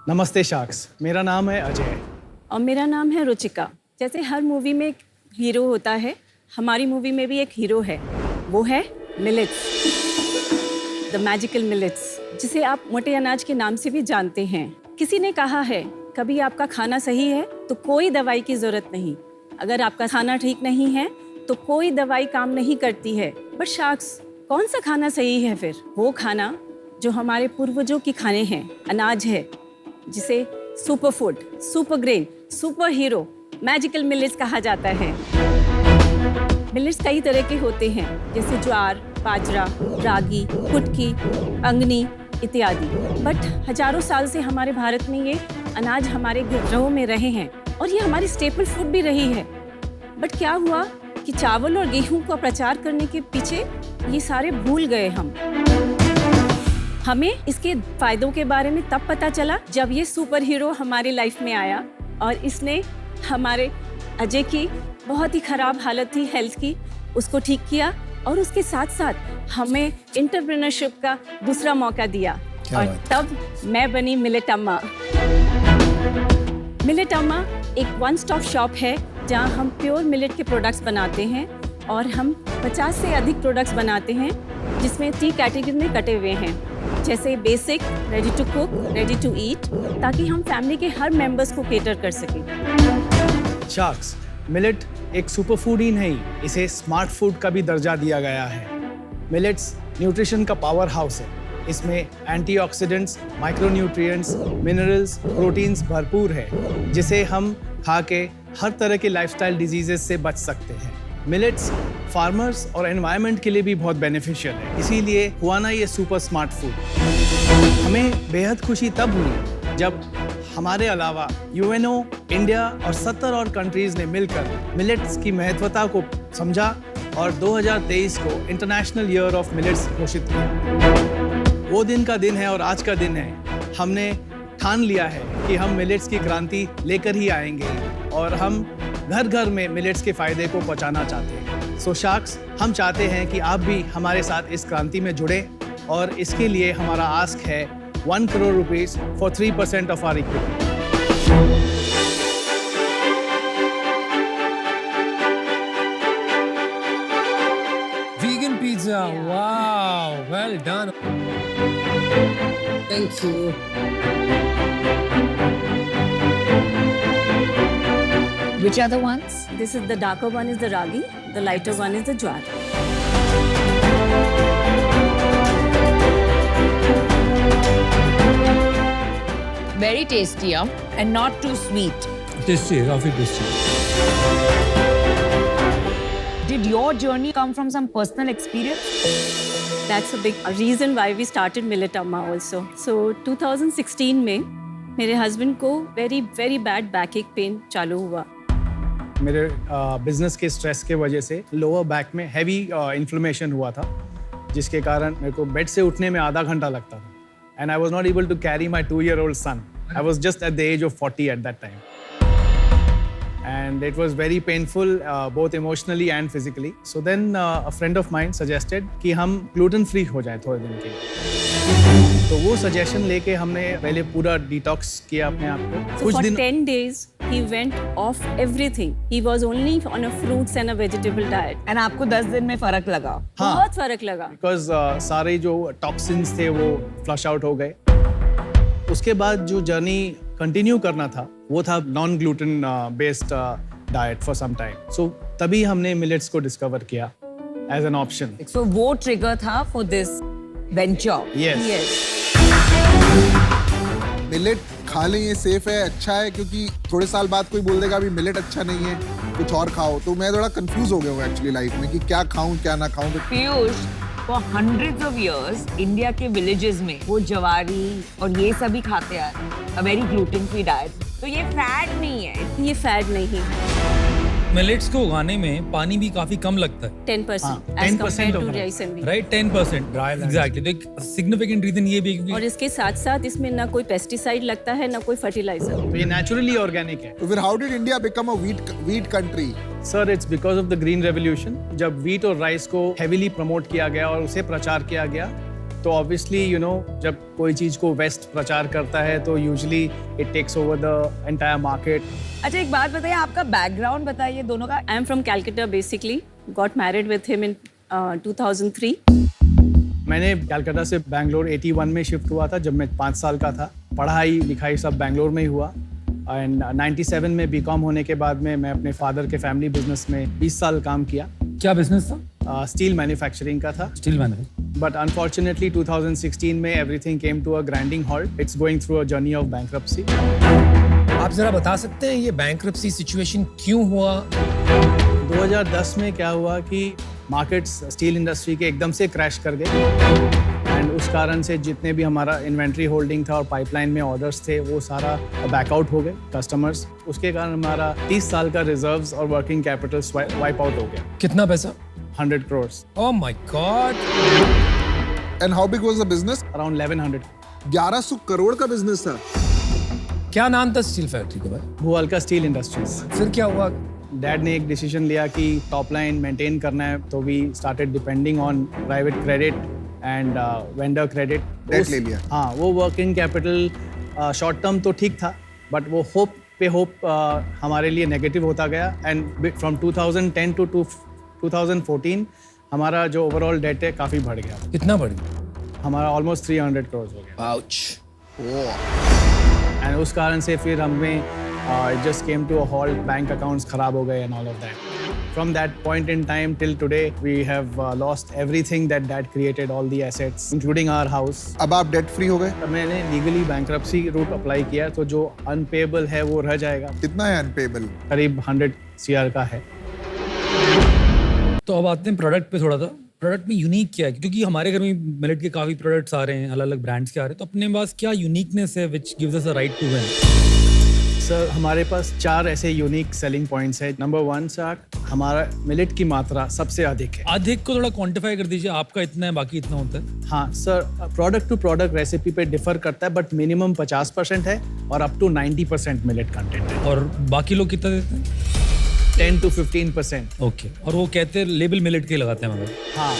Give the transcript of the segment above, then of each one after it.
नमस्ते शार्क्स, मेरा नाम है अजय। और मेरा नाम है रुचिका। जैसे हर मूवी में एक हीरो होता है, हमारी मूवी में भी एक हीरो है, वो है मिलेट्स, द मैजिकल मिलेट्स, जिसे आप मोटे अनाज के नाम से भी जानते हैं। किसी ने कहा है, कभी आपका खाना सही है तो कोई दवाई की जरूरत नहीं, अगर आपका खाना ठीक नहीं है तो कोई दवाई काम नहीं करती है। बट शार्क्स, कौन सा खाना सही है फिर? वो खाना जो हमारे पूर्वजों के खाने हैं, अनाज है, जिसे super food, super grain, super hero, magical millets कहा जाता है। मिलेट्स कई तरह के होते हैं, जैसे ज्वार, बाजरा, रागी, कुटकी, अंगनी इत्यादि। बट हजारों साल से हमारे भारत में ये अनाज हमारे घरों में रहे हैं और ये हमारी स्टेपल फूड भी रही है। बट क्या हुआ कि चावल और गेहूं का प्रचार करने के पीछे ये सारे भूल गए हम। हमें इसके फायदों के बारे में तब पता चला जब ये सुपर हीरो हमारी लाइफ में आया और इसने हमारे अजय की बहुत ही खराब हालत थी हेल्थ की, उसको ठीक किया और उसके साथ साथ हमें एंटरप्रेन्योरशिप का दूसरा मौका दिया और तब मैं बनी मिलेट अम्मा। मिलेट अम्मा एक वन स्टॉप शॉप है जहां हम प्योर मिलेट के प्रोडक्ट्स बनाते हैं और हम 50 से अधिक प्रोडक्ट्स बनाते हैं, जिसमें 3 कैटेगरी में कटे हुए हैं, जैसे basic, ready to cook, ready to eat, ताकि हम फैमिली के हर मेंबर्स को केटर कर सकें। शार्क्स, मिलेट एक सुपर फूड ही नहीं, इसे स्मार्ट फूड का भी दर्जा दिया गया है। मिलेट्स न्यूट्रिशन का पावर हाउस है। इसमें एंटीऑक्सीडेंट्स, माइक्रोन्यूट्रिएंट्स, मिनरल्स, प्रोटीन्स भरपूर है, जिसे हम खा के हर तरह के लाइफस्टाइल डिजीजेस से बच सकते हैं। मिलेट्स फार्मर्स और एनवायरनमेंट के लिए भी बहुत बेनिफिशियल है, इसीलिए हुआ ना ये सुपर स्मार्ट फूड। हमें बेहद खुशी तब हुई जब हमारे अलावा यूएनओ, इंडिया और 70 और कंट्रीज ने मिलकर मिलेट्स की महत्वता को समझा और 2023 को इंटरनेशनल ईयर ऑफ मिलेट्स घोषित किया। वो दिन का दिन है और आज का दिन है। हमने ठान लिया है कि हम मिलेट्स की क्रांति लेकर ही आएंगे और हम घर घर में मिलेट्स के फायदे को पहुंचाना चाहते हैं। सो शार्क्स, हम चाहते हैं कि आप भी हमारे साथ इस क्रांति में जुड़े और इसके लिए हमारा आस्क है 1 crore rupees for 3% of our equity. Vegan pizza, wow, well done. Thank you. Which are the ones? This is the darker one is the ragi, the lighter one is the jwar. Very tasty, and not too sweet. Tasty, काफी tasty. Did your journey come from some personal experience? That's a big reason why we started Millet Amma also. So 2016 में मेरे husband को very bad back pain चालू हुआ। मेरे business के stress के वजह से लोअर बैक में हैवी इन्फ्लेमेशन हुआ था, जिसके कारण मेरे को बेड से उठने में आधा घंटा लगता था and I was not able to carry my 2-year-old son. I was just at the age of 40 at that time and it was very painful both emotionally and physically. So then a friend of mine suggested कि हम gluten free हो जाएं थोड़े दिन के लिए। तो वो सजेशन लेके हमने पहले पूरा डिटॉक्स किया अपने आप को। So कुछ for दिन 10 days he went off everything. He was only on a fruits and a vegetable diet. And आपको 10 दिन में फर्क लगा? हाँ, बहुत फर्क लगा। बिकॉज सारे जो टॉक्सिन्स थे वो फ्लश आउट हो गए। उसके बाद जो जर्नी कंटिन्यू करना था वो था non gluten based diet for some time. So तभी हमने मिलेट्स को डिस्कवर किया एज एन ऑप्शन। So वो ट्रिगर था for this venture. Yes, millet खा लें, ये सेफ है, अच्छा है, क्योंकि थोड़े साल बाद कोई बोल देगा अभी मिलेट अच्छा नहीं है, कुछ और खाओ। तो मैं थोड़ा कंफ्यूज हो गया हूँ एक्चुअली लाइफ में कि क्या खाऊं क्या ना खाऊं। Piyush, for hundreds of years, India के विलेजेस में वो जवारी और ये सभी खाते आ रहे हैं, a very gluten free diet. तो ये फैट नहीं है। ये फैट नहीं, मिलेट्स को उगाने में पानी भी काफी कम लगता है, 10% हाँ, as 10% compared to होगा। rice and wheat. Right? 10%, exactly. तो एक सिग्निफिकेंट रीजन ये भी है और क्योंकि इसके साथ साथ इसमें ना कोई पेस्टिसाइड लगता है ना कोई फर्टिलाइजर। तो ये नेचुरली ऑर्गेनिक है। तो फिर how did India become a wheat country? Sir, it's because of the green revolution. जब व्हीट और राइस को हेवीली प्रमोट किया गया और उसे प्रचार किया गया तो ऑब्वियसली यू नो जब कोई चीज़ को वेस्ट प्रचार करता है तो usually it takes over the entire market. अच्छा एक बात बताइए, आपका बैकग्राउंड बताइए दोनों का. I am from Calcutta basically. Got married with him in 2003. मैंने कलकत्ता से बैंगलोर 81 में शिफ्ट हुआ था जब मैं 5 साल का था. पढ़ाई लिखाई सब बैंगलोर में ही हुआ. एंड 97 में बीकॉम होने के बाद में मैं अपने फादर के फैमिली बिजनेस में 20 साल काम किया. क्या बिजनेस था? स्टील मैन्युफैक्चरिंग का था. Steel manufacturing. But unfortunately 2016 में everything came to a grinding halt. It's going through a journey of bankruptcy. आप जरा बता सकते हैं ये बैंक्रप्सी सिचुएशन क्यों हुआ? 2010 में क्या हुआ कि मार्केट्स स्टील इंडस्ट्री के एकदम से क्रैश कर गए एंड उस कारण से जितने भी हमारा इन्वेंट्री होल्डिंग था और पाइपलाइन में ऑर्डर्स थे वो सारा बैकआउट हो गए कस्टमर्स. उसके कारण हमारा 30 साल का रिजर्व्स और वर्किंग कैपिटल वाइप आउट हो गया. कितना पैसा? 100 crores. Oh my God. And how big was the business? Around 1100. 1100 crore का बिजनेस था. क्या नाम था स्टील फैक्ट्री का भाई? भूअल्का स्टील इंडस्ट्रीज. फिर क्या हुआ? डैड ने एक डिसीजन लिया कि टॉप लाइन मेंटेन करना है तो we started depending on private credit and vendor credit. Debt ले लिया. हाँ, वो वर्किंग कैपिटल शॉर्ट टर्म तो ठीक था बट वो होप हमारे लिए नेगेटिव होता गया एंड फ्रॉम 2010 टू 2014 हमारा जो ओवरऑल डेट है काफ़ी बढ़ गया. कितना बढ़ गया? हमारा ऑलमोस्ट 300 crores हो गया. आउच. एंड उस कारण से फिर हमें it just came to a halt. Bank accounts खराब हो गए and all of that. From that point in time till today, we have lost everything that Dad created, all the assets, including our house. अब आप debt free हो गए? तब मैंने legally bankruptcy root apply किया तो जो अनपेएबल है वो रह जाएगा. कितना है अनपेएबल? करीब 100 CR का है. तो अब आते हैं प्रोडक्ट पे थोड़ा सा. प्रोडक्ट में यूनिक क्या है? क्योंकि हमारे घर में मिलेट के काफ़ी प्रोडक्ट्स आ रहे हैं, अलग अलग ब्रांड्स के आ रहे हैं, तो अपने पास क्या यूनिकनेस है which gives us a right to win? Sir हमारे पास 4 ऐसे यूनिक सेलिंग पॉइंट्स है. नंबर 1 सर, हमारा मिलेट की मात्रा सबसे अधिक है. अधिक को थोड़ा क्वांटिफाई कर दीजिए. आपका इतना है, बाकी इतना होता है? हाँ sir, product to product recipe पे डिफर करता है बट मिनिमम 50% है और अप टू 90% मिलेट कंटेंट है. और बाकी लोग कितना देते हैं? 10 to 15%. ओके. और वो कहते हैं लेबल मिलेट के लगाते हैं मगर. हाँ.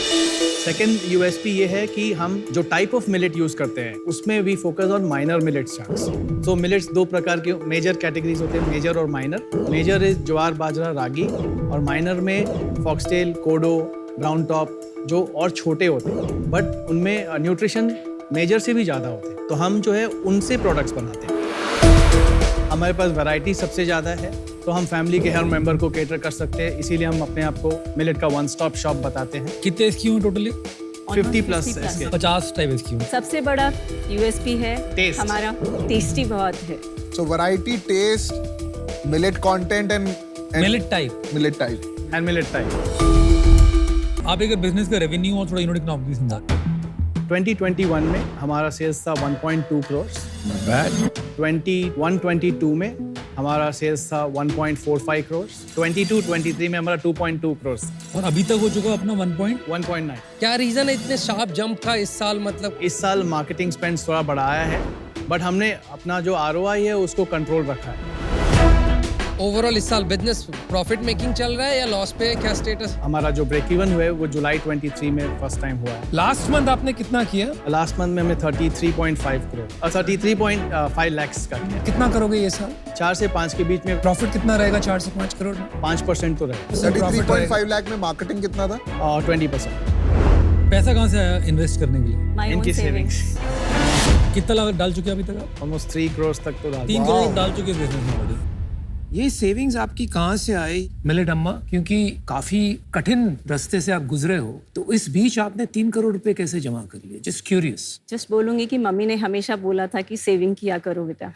सेकेंड USP ये है कि हम जो टाइप ऑफ मिलेट यूज करते हैं उसमें we focus on minor millet charts. तो मिलेट्स 2 प्रकार के मेजर कैटेगरीज होते हैं, मेजर और minor. Major is jowar bajra ragi और माइनर में फॉक्सटेल, कोडो, ब्राउन टॉप जो और छोटे होते हैं बट उनमें न्यूट्रिशन मेजर से भी ज़्यादा होते हैं. तो हम जो है उनसे प्रोडक्ट्स बनाते हैं. हमारे पास वैरायटी सबसे ज़्यादा है तो हम फैमिली के हर मेंबर को केटर कर सकते हैं. इसीलिए हम अपने आप को मिलेट का वन स्टॉप शॉप बताते हैं. कितने SKU हैं टोटली? 50+ SKU. 50 type SKU. सबसे बड़ा USP है Taste. हमारा टेस्टी बहुत है. So variety, taste, millet content and millet type. millet type. And millet type. आप एक बिजनेस का रेवेन्यू और थोड़ा यूनिट इकोनॉमिक समझा. 2021 में हमारा सेल्स था 1.2 crores. 21-22 में हमारा सेल्स था 1.45 crores. 22-23 में हमारा 2.2 crores. और अभी तक हो चुका अपना 1.9. क्या रीजन है इतने शार्प जंप का इस साल? मतलब इस साल मार्केटिंग स्पेंड थोड़ा बढ़ाया है बट हमने अपना जो ROI है उसको कंट्रोल रखा है. ओवरऑल इस साल बिजनेस प्रॉफिट मेकिंग चल रहा है या लॉस पे है? क्या स्टेटस? हमारा जो ब्रेक इवन हुआ है वो जुलाई 23 में फर्स्ट टाइम हुआ है. लास्ट मंथ आपने कितना किया? लास्ट मंथ में हमें 33.5 crore 33.5 lakhs का किया. कितना करोगे ये साल? 4 से 5 के बीच में प्रॉफिट कितना रहेगा 4 से 5 करोड़ में? 5% तो रहे. 33.5 लाख में मार्केटिंग कितना था? 20%. पैसा कहाँ से आया इन्वेस्ट करने के लिए? My own इनकी savings. कितना लागत डाल चुके हैं अभी तक आप? ऑलमोस्ट 3 crores तक तो डाल. 3 करोड़ डाल चुके हैं बिजनेस में ऑलरेडी. ये सेविंग्स आपकी कहाँ से आई मिलेट अम्मा? क्योंकि काफी कठिन रास्ते से आप गुजरे हो, तो इस बीच आपने 3 करोड़ रुपए कैसे जमा कर लिए? Just curious. जस्ट बोलूंगी कि मम्मी ने हमेशा बोला था कि सेविंग किया करो बेटा.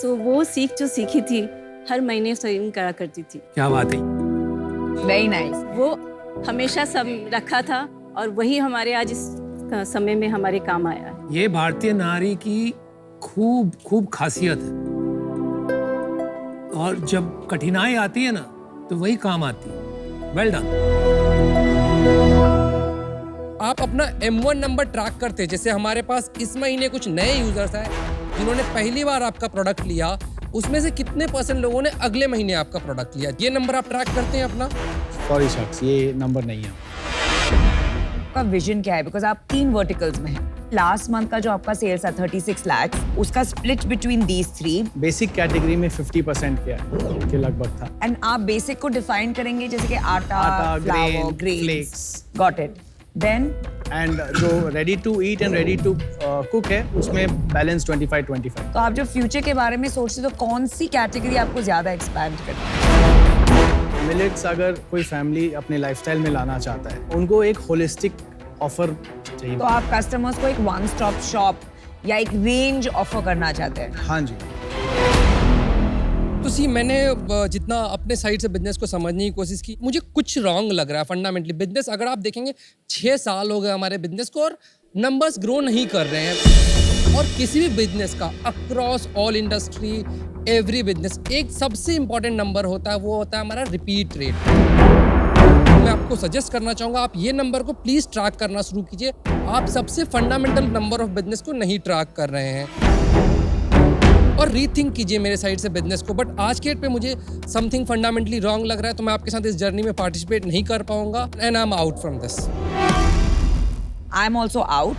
सो वो सीख जो सीखी थी, हर महीने सेविंग करा करती थी. क्या बात है. Very nice. वो हमेशा सब रखा था और वही हमारे आज इस समय में हमारे काम आया. ये भारतीय नारी की खूब खूब खासियत है और जब कठिनाई आती है ना तो वही काम आती है. Well done. आप अपना M1 नंबर ट्रैक करते हैं. जैसे हमारे पास इस महीने कुछ नए यूजर्स आए जिन्होंने पहली बार आपका प्रोडक्ट लिया, उसमें से कितने % लोगों ने अगले महीने आपका प्रोडक्ट लिया? ये नंबर आप ट्रैक करते हैं अपना? सॉरी शख्स, ये नंबर नहीं है. आपका विजन क्या है? बिकॉज आप 3 वर्टिकल्स में हैं. लास्ट मंथ का जो आपका सेल्स था 36 लाख, उसका split between these 3. Basic category में 50% के लगभग था. एंड आप बेसिक को डिफाइन करेंगे जैसे कि आटा, flour, grain, grains. flakes. Got it. Then and जो ready to eat and ready to cook है उसमें बैलेंस 25-25. तो आप जो फ्यूचर के बारे में सोचते हो तो कौन सी कैटेगरी आपको ज्यादा एक्सपैंड करनी है? मिलेट्स अगर कोई फैमिली अपने लाइफस्टाइल में लाना चाहता है, उनको एक होलिस्टिक ऑफर चाहिए. तो आप कस्टमर्स को एक वन स्टॉप शॉप या एक रेंज ऑफर करना चाहते हैं. हाँ जी. तो सी मैंने जितना अपने साइड से बिजनेस को समझने की कोशिश की, मुझे कुछ रॉन्ग लग रहा है फंडामेंटली. बिजनेस अगर आप देखेंगे 6 साल हो गए हमारे बिजनेस को और नंबर्स ग्रो नहीं कर रहे हैं. और किसी भी बिजनेस का across all industry every business एक सबसे इंपॉर्टेंट नंबर होता है, वो होता है हमारा रिपीट रेट. मैं आपको सजेस्ट करना चाहूँगा आप ये नंबर को प्लीज़ ट्रैक करना शुरू कीजिए. आप सबसे फंडामेंटल नंबर ऑफ बिजनेस को नहीं ट्रैक कर रहे हैं और रीथिंक कीजिए मेरे साइड से बिजनेस को. बट आज के डेट पे मुझे समथिंग फंडामेंटली रॉन्ग लग रहा है, तो मैं आपके साथ इस जर्नी में पार्टिसिपेट नहीं कर पाऊंगा. And I am out from this. I am also out.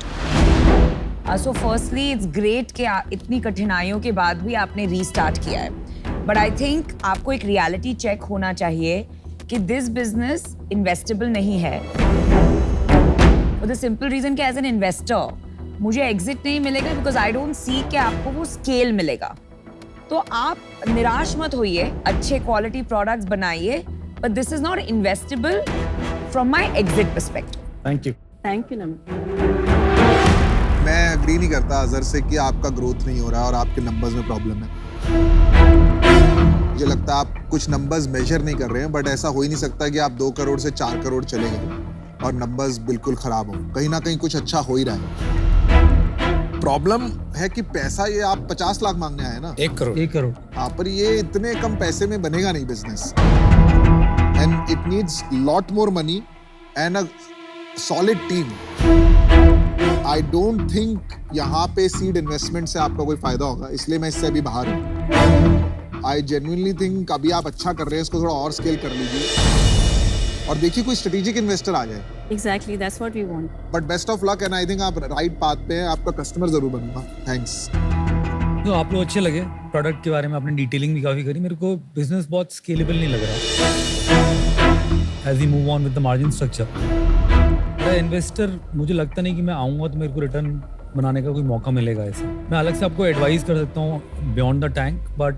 So firstly it's great कि इतनी कठिनाइयों के बाद भी आपने रीस्टार्ट किया है. बट आई थिंक आपको एक रियलिटी चेक होना चाहिए कि दिस बिजनेस इन्वेस्टेबल नहीं है. फॉर द सिंपल रीजन कि एज एन इन्वेस्टर मुझे एग्जिट नहीं मिलेगा बिकॉज आई डोंट सी कि आपको वो स्केल मिलेगा. तो आप निराश मत होइए, अच्छे क्वालिटी प्रोडक्ट्स बनाइए, but this is not investable from my exit perspective. Thank you. Thank you Namit. मैं अग्री नहीं करता अजहर से कि आपका ग्रोथ नहीं हो रहा है और आपके नंबर्स में प्रॉब्लम है. मुझे लगता है आप कुछ नंबर्स मेजर नहीं कर रहे हैं, बट ऐसा हो ही नहीं सकता कि आप 2 करोड़ से 4 करोड़ चले गए और नंबर्स बिल्कुल खराब हो. कहीं ना कहीं कुछ अच्छा हो ही रहा है. प्रॉब्लम है कि पैसा ये आप 50 लाख मांगने आए ना. 1 करोड़. 1 करोड़. हाँ, पर ये इतने कम पैसे में बनेगा नहीं business. And it needs lot more money and a solid team. I don't think यहाँ पे सीड इन्वेस्टमेंट से आपका कोई फायदा होगा, इसलिए मैं इससे अभी बाहर हूँ. आई जेन्युइनली थिंक अभी आप अच्छा कर रहे हैं, इसको थोड़ा और स्केल कर लीजिए और देखिए कोई स्ट्रेटेजिक इन्वेस्टर आ जाए. Exactly, that's what we want. But best of luck and I think आप राइट पाथ पे हैं. आपका कस्टमर जरूर बनूंगा. थैंक्स. तो आप लोग अच्छे लगे. प्रोडक्ट के बारे में आपने डिटेलिंग भी काफ़ी करी. मेरे को बिजनेस बहुत स्केलेबल नहीं लग रहा as we move on with the margin structure. Investor मुझे लगता नहीं कि मैं आऊँगा तो मेरे को रिटर्न बनाने का कोई मौका मिलेगा. ऐसे मैं अलग से आपको एडवाइस कर सकता हूँ बियॉन्ड द टैंक, बट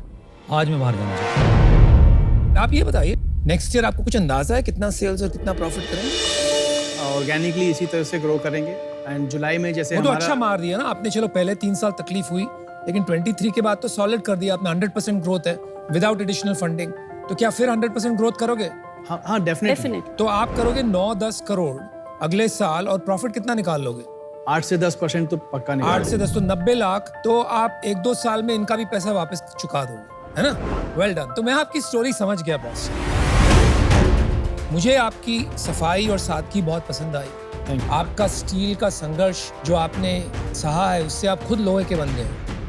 आज मैं बाहर जाना चाहता हूँ. आप ये बताइए नेक्स्ट ईयर आपको कुछ अंदाजा है कितना सेल्स और कितना प्रॉफिट करेंगे? ऑर्गेनिकली इसी तरह से ग्रो करेंगे. एंड जुलाई में जैसे वो तो अच्छा मार दिया ना आपने. चलो पहले 3 साल तकलीफ हुई, लेकिन 23 के बाद तो सॉलिड कर दिया आपने. 100% ग्रोथ है विदाउट एडिशनल फंडिंग. तो क्या फिर 100% ग्रोथ करोगे? हाँ डेफिनेटली. तो आप करोगे 9-10 करोड़ अगले साल और प्रॉफिट कितना निकाल लोगे? 8 से 10% तो पक्का नहीं. 8 से 10 तो 90 लाख. तो आप 1-2 साल में इनका भी पैसा वापस चुका दोगे, है ना? Well done. तो मैं आपकी स्टोरी समझ गया बॉस. मुझे आपकी सफाई और सादगी बहुत पसंद आई. आपका स्टील का संघर्ष जो आपने सहा है उससे आप खुद लोहे के बन गए.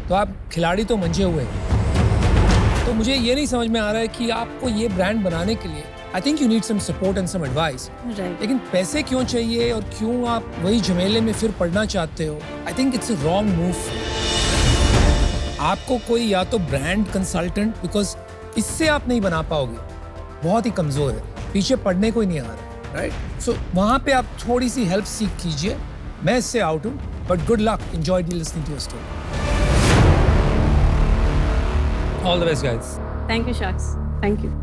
तो आप खिलाड़ी तो मंझे हुए हैं. तो मुझे ये नहीं समझ में आ रहा है कि आपको ये ब्रांड बनाने के लिए I think you need some support and some advice. लेकिन पैसे क्यों चाहिए और क्यों आप वही झमेले में फिर पड़ना चाहते हो? I think it's a wrong move. आपको कोई या तो ब्रांड कंसल्टेंट, बिकॉज इससे आप नहीं बना पाओगे, बहुत ही कमजोर है, पीछे पढ़ने को ही नहीं आ रहा. राइट? सो वहां पे आप थोड़ी सी हेल्प सीख कीजिए. मैं इससे आउट हूँ, but good luck. Enjoy listening to your story. All the best guys. Thank you, Shaks. Thank you.